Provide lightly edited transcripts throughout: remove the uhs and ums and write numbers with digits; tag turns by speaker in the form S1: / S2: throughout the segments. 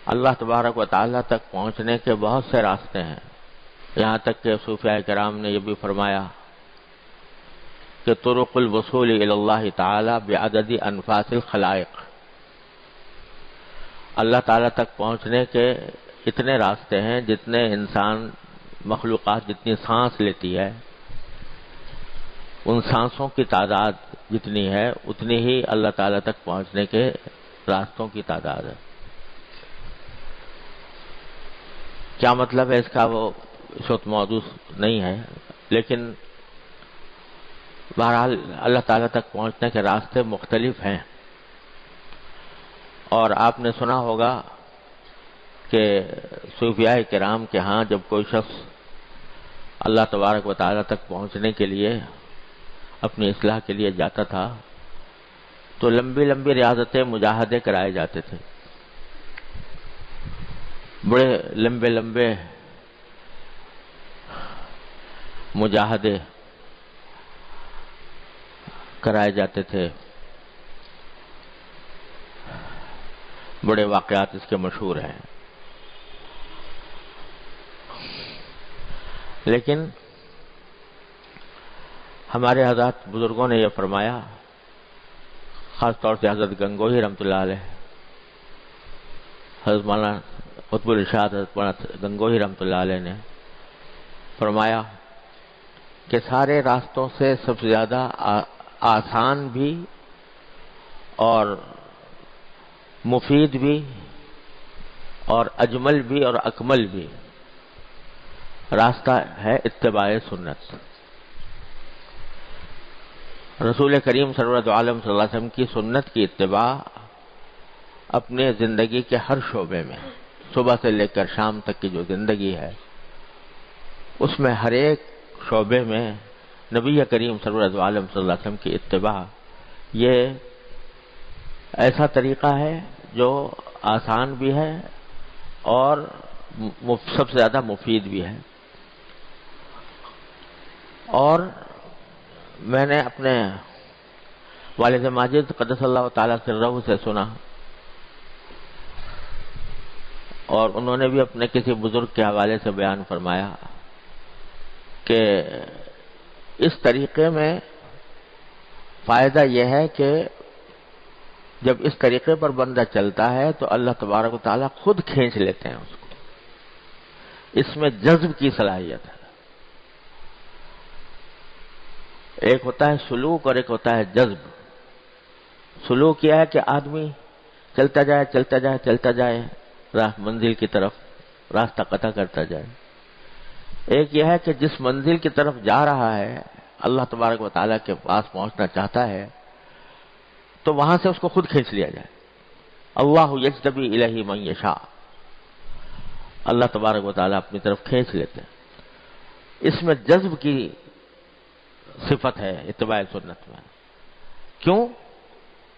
S1: اللہ تبارک و تعالیٰ تک پہنچنے کے بہت سے راستے ہیں، یہاں تک کہ صوفیاء کرام نے یہ بھی فرمایا کہ طرق الوصول الی اللہ تعالی بعدد انفاس الخلائق، اللہ تعالیٰ تک پہنچنے کے اتنے راستے ہیں جتنے انسان مخلوقات جتنی سانس لیتی ہے، ان سانسوں کی تعداد جتنی ہے اتنی ہی اللہ تعالیٰ تک پہنچنے کے راستوں کی تعداد ہے۔ کیا مطلب ہے اس کا وہ اس وقت موضوع نہیں ہے، لیکن بہرحال اللہ تعالیٰ تک پہنچنے کے راستے مختلف ہیں۔ اور آپ نے سنا ہوگا کہ صوفیاء کرام کے ہاں جب کوئی شخص اللہ تبارک و تعالیٰ تک پہنچنے کے لیے اپنی اصلاح کے لیے جاتا تھا تو لمبی لمبی ریاضتیں مجاہدے کرائے جاتے تھے، بڑے لمبے لمبے مجاہدے کرائے جاتے تھے، بڑے واقعات اس کے مشہور ہیں۔ لیکن ہمارے حضرات بزرگوں نے یہ فرمایا، خاص طور سے حضرت گنگوہی رحمۃ اللہ علیہ، حضرت مولانا قطب الارشاد حضرت مولانا گنگوہی رحمۃ اللہ علیہ نے فرمایا کہ سارے راستوں سے سب سے زیادہ آسان بھی اور مفید بھی اور اجمل بھی اور اکمل بھی راستہ ہے اتباع سنت۔ رسول کریم سرورت عالم صلی اللہ علیہ وسلم کی سنت کی اتباع اپنے زندگی کے ہر شعبے میں، صبح سے لے کر شام تک کی جو زندگی ہے اس میں ہر ایک شعبے میں نبی کریم سرورت عالم صلی اللہ علیہ وسلم کی اتباع یہ ایسا طریقہ ہے جو آسان بھی ہے اور سب سے زیادہ مفید بھی ہے۔ اور میں نے اپنے والد ماجد قدس اللہ تعالیٰ سرہ سے سنا، اور انہوں نے بھی اپنے کسی بزرگ کے حوالے سے بیان فرمایا کہ اس طریقے میں فائدہ یہ ہے کہ جب اس طریقے پر بندہ چلتا ہے تو اللہ تبارک و تعالیٰ خود کھینچ لیتے ہیں اس کو، اس میں جذب کی صلاحیت ہے۔ ایک ہوتا ہے سلوک اور ایک ہوتا ہے جذب۔ سلوک یہ ہے کہ آدمی چلتا جائے چلتا جائے چلتا جائے منزل کی طرف راستہ قطع کرتا جائے۔ ایک یہ ہے کہ جس منزل کی طرف جا رہا ہے اللہ تبارک و تعالیٰ کے پاس پہنچنا چاہتا ہے تو وہاں سے اس کو خود کھینچ لیا جائے۔ اللہ یجتبی الیہ من یشاء، اللہ تبارک و تعالیٰ اپنی طرف کھینچ لیتے ہیں۔ اس میں جذب کی صفت ہے اتباع سنت میں۔ کیوں؟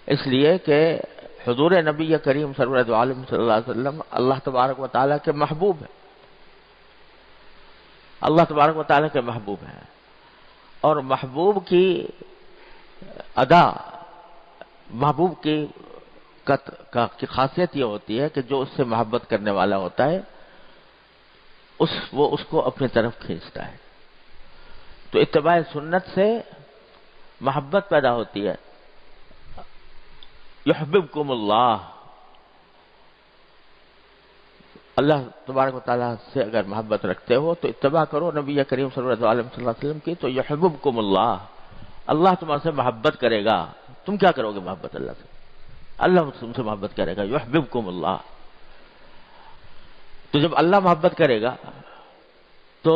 S1: اس لیے کہ حضور نبی کریم سرورت عالم صلی اللہ علیہ وسلم اللہ تبارک و تعالیٰ کے محبوب ہیں، اللہ تبارک و تعالیٰ کے محبوب ہیں، اور محبوب کی ادا، محبوب کی خاصیت یہ ہوتی ہے کہ جو اس سے محبت کرنے والا ہوتا ہے وہ اس کو اپنی طرف کھینچتا ہے۔ تو اتباع سنت سے محبت پیدا ہوتی ہے۔ یحببکم اللہ، اللہ تبارک و تعالیٰ سے اگر محبت رکھتے ہو تو اتباع کرو نبی کریم صلی اللہ علیہ وسلم کی، تو یحببکم اللہ، اللہ تمہارے سے محبت کرے گا۔ تم کیا کرو گے محبت اللہ سے؟ اللہ تم سے محبت کرے گا۔ یحببکم اللہ، تو جب اللہ محبت کرے گا تو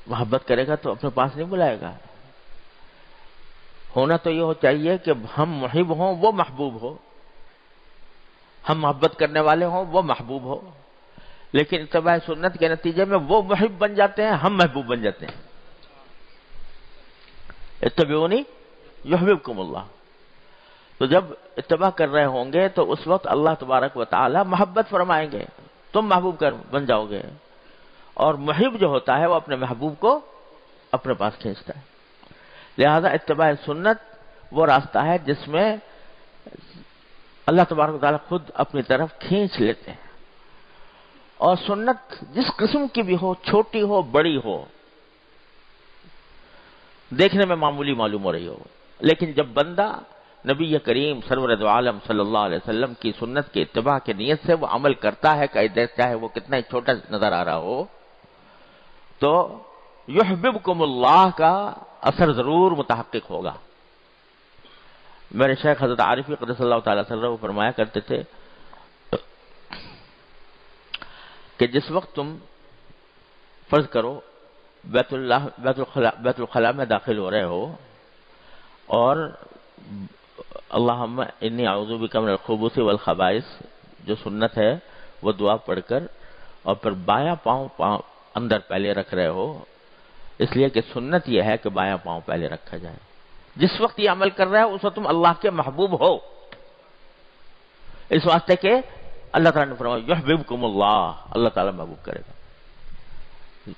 S1: محبت کرے گا تو اپنے پاس نہیں بلائے گا۔ ہونا تو یہ ہو چاہیے کہ ہم محب ہوں وہ محبوب ہو، ہم محبت کرنے والے ہوں وہ محبوب ہو، لیکن اتباع سنت کے نتیجے میں وہ محب بن جاتے ہیں، ہم محبوب بن جاتے ہیں۔ اتبعونی یحببکم اللہ، تو جب اتباع کر رہے ہوں گے تو اس وقت اللہ تبارک و تعالی محبت فرمائیں گے، تم محبوب بن جاؤ گے، اور محب جو ہوتا ہے وہ اپنے محبوب کو اپنے پاس کھینچتا ہے۔ لہذا اتباع سنت وہ راستہ ہے جس میں اللہ تبارک و تعالیٰ خود اپنی طرف کھینچ لیتے ہیں. اور سنت جس قسم کی بھی ہو، چھوٹی ہو بڑی ہو، دیکھنے میں معمولی معلوم ہو رہی ہو، لیکن جب بندہ نبی کریم سرورد عالم صلی اللہ علیہ وسلم کی سنت کے اتباع کی نیت سے وہ عمل کرتا ہے، چاہے وہ کتنا ہی چھوٹا نظر آ رہا ہو، تو یحببکم اللہ کا اثر ضرور متحقق ہوگا. میرے شیخ حضرت عارفی قدس اللہ تعالی سرہ فرمایا کرتے تھے کہ جس وقت تم فرض کرو بیت الخلاء میں داخل ہو رہے ہو اور اللہم انی اعوذ بک من الخبث والخبائث جو سنت ہے وہ دعا پڑھ کر اور پھر بایاں پاؤں اندر پہلے رکھ رہے ہو، اس لیے کہ سنت یہ ہے کہ بایاں پاؤں پہلے رکھا جائے. جس وقت یہ عمل کر رہا ہے اس وقت تم اللہ کے محبوب ہو، اس واسطے کہ اللہ تعالیٰ نے فرمایا یحببکم اللہ، اللہ تعالیٰ محبوب کرے گا.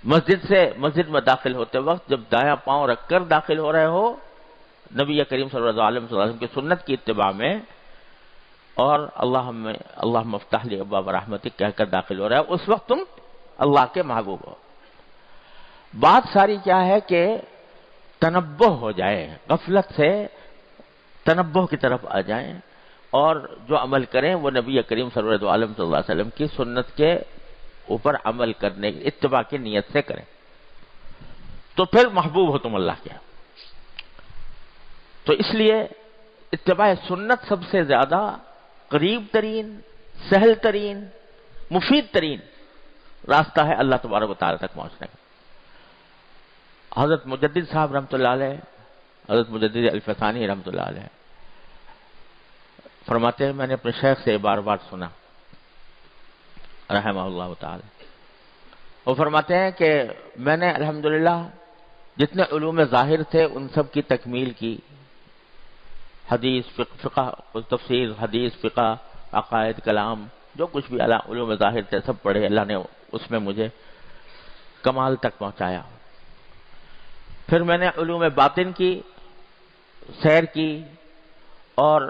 S1: مسجد میں داخل ہوتے وقت جب دایاں پاؤں رکھ کر داخل ہو رہے ہو نبی کریم صلی اللہ علیہ وسلم کی سنت کی اتباع میں، اور اللہم افتح لی ابواب رحمتک کہہ کر داخل ہو رہا ہے، اس وقت تم اللہ کے محبوب ہو. بات ساری کیا ہے کہ تنبہ ہو جائے، غفلت سے تنبہ کی طرف آ جائیں اور جو عمل کریں وہ نبی کریم صلی اللہ علیہ وسلم کی سنت کے اوپر عمل کرنے اتباع کی نیت سے کریں، تو پھر محبوب ہو تم اللہ کے. تو اس لیے اتباع سنت سب سے زیادہ قریب ترین، سہل ترین، مفید ترین راستہ ہے اللہ تبارک و تعالی تک پہنچنے کا. حضرت مجدد صاحب رحمۃ اللہ علیہ، حضرت مجدد الفسانی رحمۃ اللہ علیہ فرماتے ہیں، میں نے اپنے شیخ سے بار بار سنا رحمہ اللہ تعالی، وہ فرماتے ہیں کہ میں نے الحمدللہ جتنے علوم ظاہر تھے ان سب کی تکمیل کی، حدیث فقہ تفسیر، حدیث فقہ، عقائد، کلام، جو کچھ بھی علوم ظاہر تھے سب پڑھے، اللہ نے اس میں مجھے کمال تک پہنچایا. پھر میں نے علوم باطن کی سیر کی اور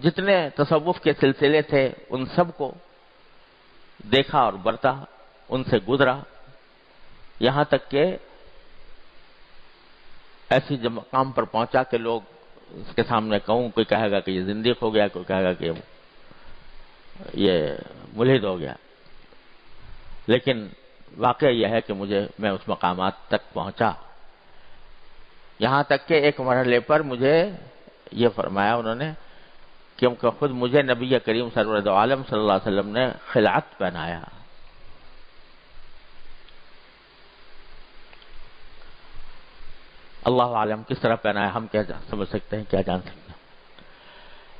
S1: جتنے تصوف کے سلسلے تھے ان سب کو دیکھا اور برتا، ان سے گزرا، یہاں تک کہ ایسی مقام پر پہنچا کہ لوگ اس کے سامنے کہوں، کوئی کہے گا کہ یہ زندیق ہو گیا، کوئی کہے گا کہ یہ ملحد ہو گیا. لیکن واقعہ یہ ہے کہ میں اس مقامات تک پہنچا، یہاں تک کہ ایک مرحلے پر مجھے یہ فرمایا انہوں نے کہ خود مجھے نبی کریم سرور عالم صلی اللہ علیہ وسلم نے خلعت پہنایا. اللہ عالم کس طرح پہنایا ہم کیا سمجھ سکتے ہیں، کیا جان سکتے ہیں.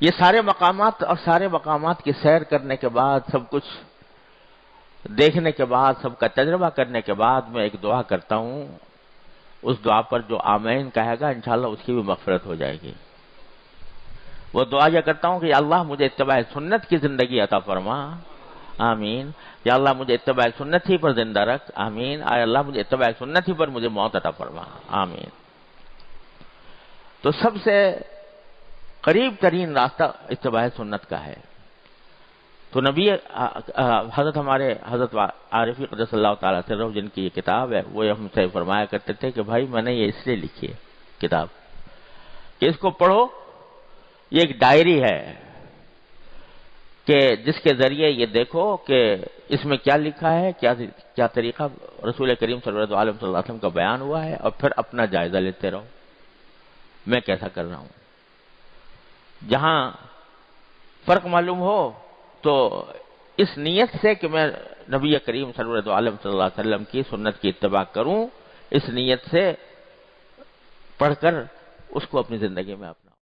S1: یہ سارے مقامات اور سارے مقامات کی سیر کرنے کے بعد، سب کچھ دیکھنے کے بعد، سب کا تجربہ کرنے کے بعد میں ایک دعا کرتا ہوں، اس دعا پر جو آمین کہے گا انشاءاللہ اس کی بھی مغفرت ہو جائے گی. وہ دعا یہ کرتا ہوں کہ یا اللہ مجھے اتباع سنت کی زندگی عطا فرما، آمین. یا اللہ مجھے اتباع سنت ہی پر زندہ رکھ، آمین. اے اللہ مجھے اتباع سنت ہی پر مجھے موت عطا فرما، آمین. تو سب سے قریب ترین راستہ اتباع سنت کا ہے. تو نبی حضرت عارفی قدس اللہ تعالیٰ سے رہو جن کی یہ کتاب ہے، وہ ہم سے فرمایا کرتے تھے کہ بھائی میں نے یہ اس لیے لکھی ہے کتاب کہ اس کو پڑھو، یہ ایک ڈائری ہے کہ جس کے ذریعے یہ دیکھو کہ اس میں کیا لکھا ہے، کیا طریقہ رسول کریم صلی اللہ علیہ وسلم کا بیان ہوا ہے، اور پھر اپنا جائزہ لیتے رہو میں کیسا کر رہا ہوں. جہاں فرق معلوم ہو تو اس نیت سے کہ میں نبی کریم صلی اللہ علیہ وسلم کی سنت کی اتباع کروں، اس نیت سے پڑھ کر اس کو اپنی زندگی میں